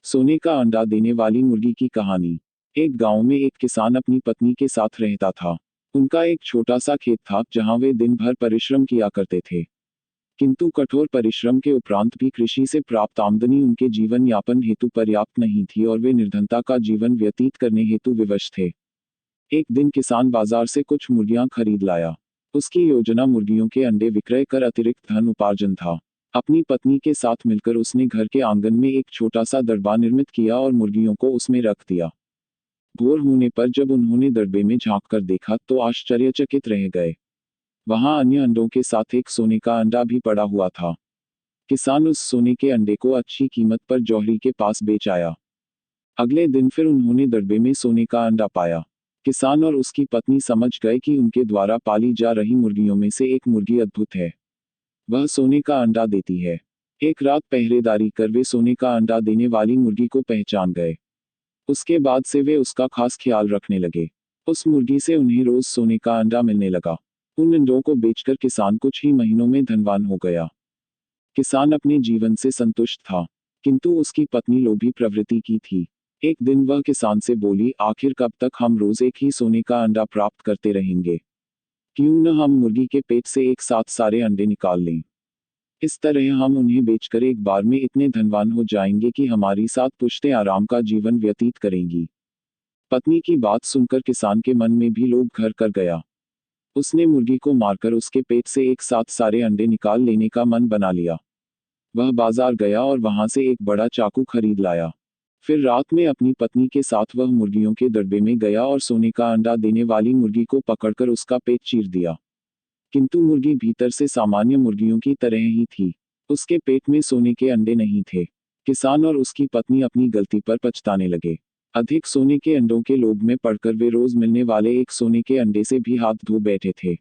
सोने का अंडा देने वाली मुर्गी की कहानी। एक गांव में एक किसान अपनी पत्नी के साथ रहता था। उनका एक छोटा सा खेत था जहां वे दिन भर परिश्रम किया करते थे। किंतु कठोर परिश्रम के उपरांत भी कृषि से प्राप्त आमदनी उनके जीवन यापन हेतु पर्याप्त नहीं थी और वे निर्धनता का जीवन व्यतीत करने हेतु विवश थे। एक दिन किसान बाजार से कुछ मुर्गियां खरीद लाया। उसकी योजना मुर्गियों के अंडे विक्रय कर अतिरिक्त धन उपार्जन था। अपनी पत्नी के साथ मिलकर उसने घर के आंगन में एक छोटा सा दड़बा निर्मित किया और मुर्गियों को उसमें रख दिया। भोर होने पर जब उन्होंने दड़बे में झांक कर देखा तो आश्चर्यचकित रह गए। वहां अन्य अंडों के साथ एक सोने का अंडा भी पड़ा हुआ था। किसान उस सोने के अंडे को अच्छी कीमत पर जौहरी के पास बेच आया। अगले दिन फिर उन्होंने दड़बे में सोने का अंडा पाया। किसान और उसकी पत्नी समझ गए कि उनके द्वारा पाली जा रही मुर्गियों में से एक मुर्गी अद्भुत है। वह सोने का अंडा देती है। एक रात पहरेदारी कर वे सोने का अंडा देने वाली मुर्गी को पहचान गए। उसके बाद से वे उसका खास ख्याल रखने लगे। उस मुर्गी से उन्हें रोज सोने का अंडा मिलने लगा। उन अंडों को बेचकर किसान कुछ ही महीनों में धनवान हो गया। किसान अपने जीवन से संतुष्ट था, किंतु उसकी पत्नी लोभी प्रवृत्ति की थी। एक दिन वह किसान से बोली, आखिर कब तक हम रोज एक ही सोने का अंडा प्राप्त करते रहेंगे? क्यों न हम मुर्गी के पेट से एक साथ सारे अंडे निकाल लें। इस तरह हम उन्हें बेचकर एक बार में इतने धनवान हो जाएंगे कि हमारी सात पुश्तें आराम का जीवन व्यतीत करेंगी। पत्नी की बात सुनकर किसान के मन में भी लोभ घर कर गया। उसने मुर्गी को मारकर उसके पेट से एक साथ सारे अंडे निकाल लेने का मन बना लिया। वह बाजार गया और वहां से एक बड़ा चाकू खरीद लाया। फिर रात में अपनी पत्नी के साथ वह मुर्गियों के दड़बे में गया और सोने का अंडा देने वाली मुर्गी को पकड़कर उसका पेट चीर दिया। किंतु मुर्गी भीतर से सामान्य मुर्गियों की तरह ही थी। उसके पेट में सोने के अंडे नहीं थे। किसान और उसकी पत्नी अपनी गलती पर पछताने लगे। अधिक सोने के अंडों के लोभ में पड़कर वे रोज मिलने वाले एक सोने के अंडे से भी हाथ धो बैठे थे।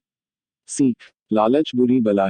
सीख: लालच बुरी बला है।